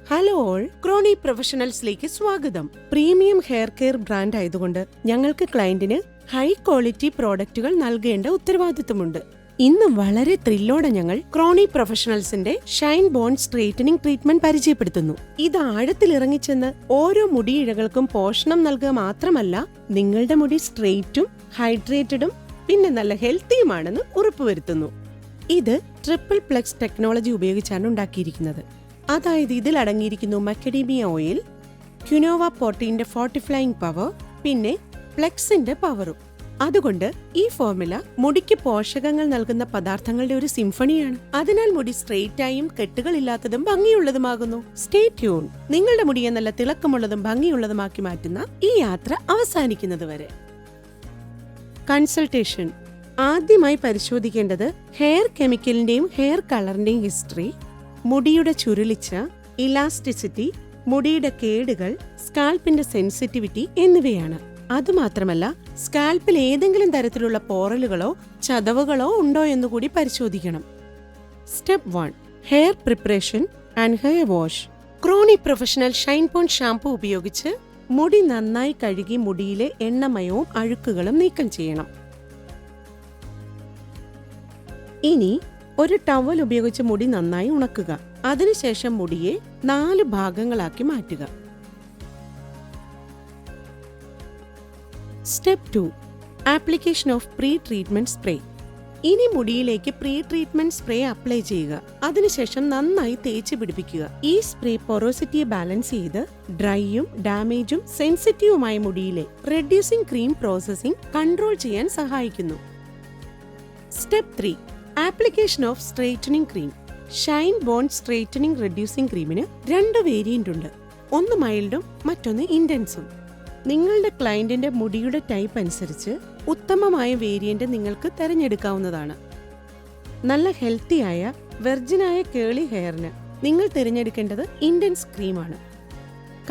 Hello all, crony പ്രൊഫഷണൽസിലേക്ക് സ്വാഗതം. Premium hair care brand ആയതുകൊണ്ട് ഞങ്ങൾക്ക് ക്ലയന്റിന് ഹൈ ക്വാളിറ്റി പ്രോഡക്റ്റുകൾ നൽകേണ്ട ഉത്തരവാദിത്തമുണ്ട്. ഇന്ന് വളരെ ത്രില്ലോടെ ഞങ്ങൾ ക്രോണി പ്രൊഫഷണൽസിന്റെ ഷൈൻ ബോൺ സ്ട്രെയിറ്റനിങ് ട്രീറ്റ്മെന്റ് പരിചയപ്പെടുത്തുന്നു. ഇത് ആഴത്തിൽ ഇറങ്ങിച്ചെന്ന് ഓരോ മുടിയിഴകൾക്കും പോഷണം നൽകുക മാത്രമല്ല, നിങ്ങളുടെ മുടി സ്ട്രെയിറ്റും ഹൈഡ്രേറ്റഡും പിന്നെ നല്ല ഹെൽത്തിയുമാണെന്ന് ഉറപ്പുവരുത്തുന്നു. ഇത് ട്രിപ്പിൾ പ്ലെക്സ് ടെക്നോളജി ഉപയോഗിച്ചാണ് ഉണ്ടാക്കിയിരിക്കുന്നത്. അതായത് ഇതിൽ അടങ്ങിയിരിക്കുന്നു മക്കഡീമിയ ഓയിൽ, ക്യുനോവ പ്രോട്ടീന്റെ ഫോർട്ടിഫ്ലൈയിങ് പവർ, പിന്നെ പ്ലെക്സിന്റെ പവറും. അതുകൊണ്ട് ഈ ഫോർമുല മുടിക്ക് പോഷകങ്ങൾ നൽകുന്ന പദാർത്ഥങ്ങളുടെ ഒരു സിംഫണിയാണ്. അതിനാൽ മുടി സ്ട്രെയിറ്റായും കെട്ടുകളില്ലാത്തതും ഭംഗിയുള്ളതുമാകുന്നു. Stay tune. നിങ്ങളുടെ മുടിയെ നല്ല തിളക്കമുള്ളതും ഭംഗിയുള്ളതുമാക്കി മാറ്റുന്ന ഈ യാത്ര അവസാനിക്കുന്നത് വരെ. കൺസൾട്ടേഷൻ. ആദ്യമായി പരിശോധിക്കേണ്ടത് ഹെയർ കെമിക്കലിന്റെയും ഹെയർ കളറിന്റെയും ഹിസ്റ്ററി, മുടിയുടെ ചുരുളിച്ച, ഇലാസ്റ്റിസിറ്റി, മുടിയുടെ കേടുകൾ, സ്കാൽപ്പിന്റെ സെൻസിറ്റിവിറ്റി എന്നിവയാണ്. അതുമാത്രമല്ല, സ്കാൽപ്പിൽ ഏതെങ്കിലും തരത്തിലുള്ള പോറലുകളോ ചതവുകളോ ഉണ്ടോ എന്നുകൂടി പരിശോധിക്കണം. Step 1. Hair preparation and hair wash. ക്രോണി പ്രൊഫഷണൽ ഷൈൻ ബോൺ ഷാംപൂ ഉപയോഗിച്ച് മുടി നന്നായി കഴുകി മുടിയിലെ എണ്ണമയവും അഴുക്കുകളും നീക്കം ചെയ്യണം. ഇനി ഒരു ടവൽ ഉപയോഗിച്ച് മുടി നന്നായി ഉണക്കുക. അതിനുശേഷം മുടിയെ 4 ഭാഗങ്ങളാക്കി മാറ്റുക. Step 2. Application of pre treatment spray. ഇനി മുടിയിലേക്ക് പ്രീ ട്രീറ്റ്മെന്റ് സ്പ്രേ അപ്ലൈ ചെയ്യുക. അതിനുശേഷം നന്നായി തേച്ച് പിടിപ്പിക്കുക. ഈ സ്പ്രേ പൊറോസിറ്റിയെ ബാലൻസ് ചെയ്ത് ഡ്രൈയും ഡാമേജും സെൻസിറ്റീവുമായ മുടിയിലെ റെഡ്യൂസിംഗ് ക്രീം പ്രോസസ്സിംഗ് കൺട്രോൾ ചെയ്യാൻ സഹായിക്കുന്നു. Step 3. Application of straightening cream. Shine bond straightening reducing ക്രീമിന് 2 വേരിയന്റ് ഉണ്ട്. ഒന്ന് മൈൽഡും മറ്റൊന്ന് ഇന്റൻസും. നിങ്ങളുടെ ക്ലയന്റിന്റെ മുടിയുടെ ടൈപ്പ് അനുസരിച്ച് ഉത്തമമായ വേരിയന്റ് നിങ്ങൾക്ക് തിരഞ്ഞെടുക്കാവുന്നതാണ്. നല്ല ഹെൽത്തിയായ വെർജിനായ കേളി ഹെയറിന് നിങ്ങൾ തിരഞ്ഞെടുക്കേണ്ടത് ഇന്റൻസ് ക്രീമാണ്.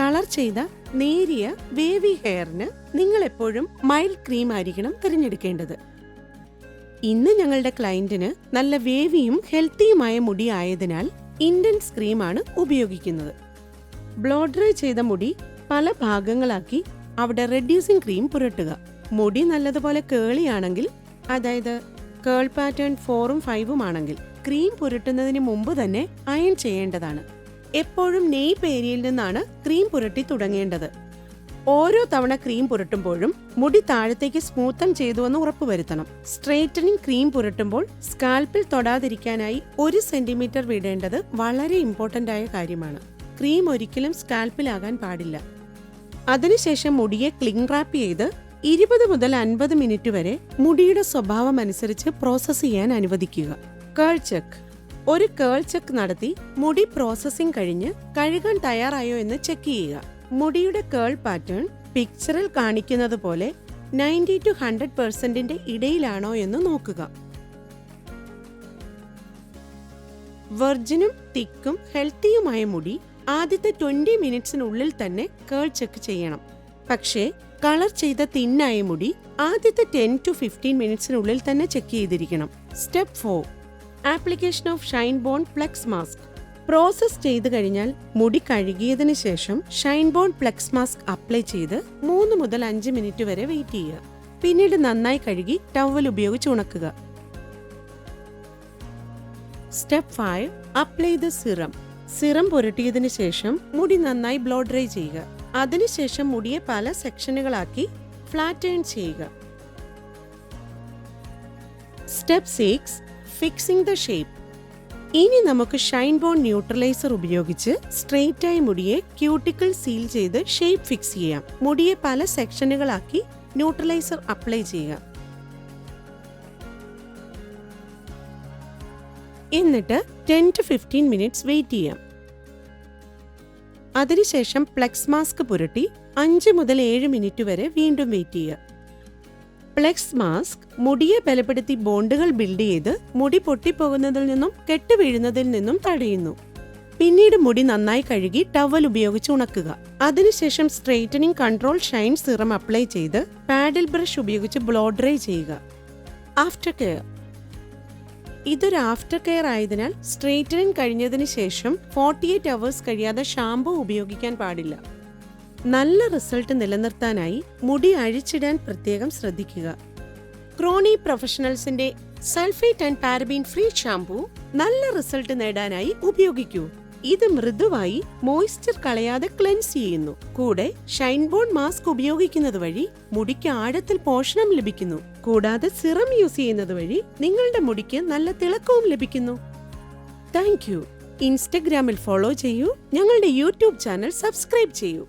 കളർ ചെയ്ത നേരിയ വേവി ഹെയറിന് നിങ്ങൾ എപ്പോഴും മൈൽഡ് ക്രീം ആയിരിക്കണം തിരഞ്ഞെടുക്കേണ്ടത്. ഇന്ന് ഞങ്ങളുടെ ക്ലയന്റിന് നല്ല വേവിയും ഹെൽത്തിയുമായ മുടി ആയതിനാൽ ഇന്റൻസ് ക്രീമാണ് ഉപയോഗിക്കുന്നത്. ബ്ലോ ഡ്രൈ ചെയ്ത മുടി പല ഭാഗങ്ങളാക്കി അവിടെ റെഡ്യൂസിംഗ് ക്രീം പുരട്ടുക. മുടി നല്ലതുപോലെ കേളിയാണെങ്കിൽ, അതായത് കേൾ പാറ്റേൺ 4ഉം 5ഉം ആണെങ്കിൽ, ക്രീം പുരട്ടുന്നതിന് മുമ്പ് തന്നെ അയൺ ചെയ്യേണ്ടതാണ്. എപ്പോഴും നെയ്പ് ഏരിയയിൽ നിന്നാണ് ക്രീം പുരട്ടി തുടങ്ങേണ്ടത്. ഓരോ തവണ ക്രീം പുരട്ടുമ്പോഴും മുടി താഴത്തേക്ക് സ്മൂത്തൻ ചെയ്തുവെന്ന് ഉറപ്പുവരുത്തണം. സ്ട്രെയിറ്റനിങ് ക്രീം പുരട്ടുമ്പോൾ സ്കാൽപ്പിൽ തൊടാതിരിക്കാനായി 1 സെന്റിമീറ്റർ വിടേണ്ടത് വളരെ ഇമ്പോർട്ടന്റ് ആയ കാര്യമാണ്. ക്രീം ഒരിക്കലും സ്കാൽപ്പിലാകാൻ പാടില്ല. അതിനുശേഷം മുടിയെ ക്ലിംഗ് റാപ്പ് ചെയ്ത് 20 മുതൽ 50 മിനിറ്റ് വരെ മുടിയുടെ സ്വഭാവം അനുസരിച്ച് പ്രോസസ് ചെയ്യാൻ അനുവദിക്കുക. കേൾ ചെക്ക്. ഒരു കേൾ ചെക്ക് നടത്തി മുടി പ്രോസസ്സിംഗ് കഴിഞ്ഞ് കഴുകാൻ തയ്യാറായോ എന്ന് ചെക്ക് ചെയ്യുക. മുടിയുടെ കേൾ പാറ്റേൺ പിക്ചറിൽ കാണിക്കുന്നത് പോലെ 90 to 100% ഇടയിലാണോ എന്ന് നോക്കുക. വെർജിനും തിക്കും ഹെൽത്തിയുമായ മുടി ആദ്യത്തെ 20 മിനിറ്റ്സിനുള്ളിൽ തന്നെ കേൾ ചെക്ക് ചെയ്യണം. പക്ഷേ കളർ ചെയ്ത തിന്നായ മുടി ആദ്യത്തെ 10 to 15 മിനിറ്റ്സിനുള്ളിൽ തന്നെ ചെക്ക് ചെയ്തിരിക്കണം. Step 4. Application of shine bond plex mask. Process ചെയ്തു കഴിഞ്ഞാൽ മുടി കഴുകിയതിനു ശേഷം shine bond plex mask apply ചെയ്ത് 3 മുതൽ 5 മിനിറ്റ് വരെ വെയിറ്റ് ചെയ്യുക. പിന്നീട് നന്നായി കഴുകി ടവൽ ഉപയോഗിച്ച് ഉണക്കുക. Step 5. Apply the serum. Serum പുരട്ടിയതിനു ശേഷം മുടി നന്നായി ബ്ലോ ഡ്രൈ ചെയ്യുക. അതിനുശേഷം മുടിയെ പല സെക്ഷനുകളാക്കി ഫ്ലാറ്റേൺ ചെയ്യുക. സ്റ്റെപ്പ് 6. Fixing the shape. ഇനി നമുക്ക് ഷൈൻ ബോൺ ന്യൂട്രലൈസർ ഉപയോഗിച്ച് സ്ട്രെയിറ്റായ മുടിയെ ക്യൂട്ടിക്കിൾ സീൽ ചെയ്ത് ഷേപ്പ് ഫിക്സ് ചെയ്യാം. മുടിയെ പല സെക്ഷനുകളാക്കി ന്യൂട്രലൈസർ അപ്ലൈ ചെയ്യുക. എന്നിട്ട് 10 to 15 മിനിറ്റ്സ് വെയിറ്റ് ചെയ്യാം. അതിനുശേഷം പ്ലെക്സ് മാസ്ക് പുരട്ടി 5 മുതൽ 7 മിനിറ്റ് വരെ വീണ്ടും വെയിറ്റ് ചെയ്യുക. പ്ലെക്സ് മാസ്ക് മുടിയെ ബലപ്പെടുത്തി ബോണ്ടുകൾ ബിൽഡ് ചെയ്ത് മുടി പൊട്ടിപ്പോകുന്നതിൽ നിന്നും കെട്ടുവീഴുന്നതിൽ നിന്നും തടയുന്നു. പിന്നീട് മുടി നന്നായി കഴുകി ടവൽ ഉപയോഗിച്ച് ഉണക്കുക. അതിനുശേഷം straightening control Shine serum apply ചെയ്ത് പാഡിൽ ബ്രഷ് ഉപയോഗിച്ച് ബ്ലോ ഡ്രൈ ചെയ്യുക. After care. ഇതൊരു ആഫ്റ്റർ കെയർ ആയതിനാൽ സ്ട്രെയിറ്റനിങ് കഴിഞ്ഞതിന് ശേഷം 48 അവേഴ്സ് കഴിയാതെ ഷാംപൂ ഉപയോഗിക്കാൻ പാടില്ല. നല്ല റിസൾട്ട് നിലനിർത്താനായി മുടി അഴിച്ചിടാൻ പ്രത്യേകം ശ്രദ്ധിക്കുക. ക്രോണി പ്രൊഫഷണൽസിന്റെ sulphate and paraben free shampoo നല്ല റിസൾട്ട് നേടാനായി ഉപയോഗിക്കൂ. ഇത് മൃദുവായി മോയ്സ്ചർ കളയാതെ ക്ലെൻസ് ചെയ്യുന്നു. കൂടെ ഷൈൻ ബോൺ മാസ്ക് ഉപയോഗിക്കുന്നത് വഴി മുടിക്ക് ആഴത്തിൽ പോഷണം ലഭിക്കുന്നു. കൂടാതെ സിറം യൂസ് ചെയ്യുന്നത് വഴി നിങ്ങളുടെ മുടിക്ക് നല്ല തിളക്കവും ലഭിക്കുന്നു. Thank you. ഇൻസ്റ്റഗ്രാമിൽ ഫോളോ ചെയ്യൂ. ഞങ്ങളുടെ യൂട്യൂബ് ചാനൽ സബ്സ്ക്രൈബ് ചെയ്യൂ.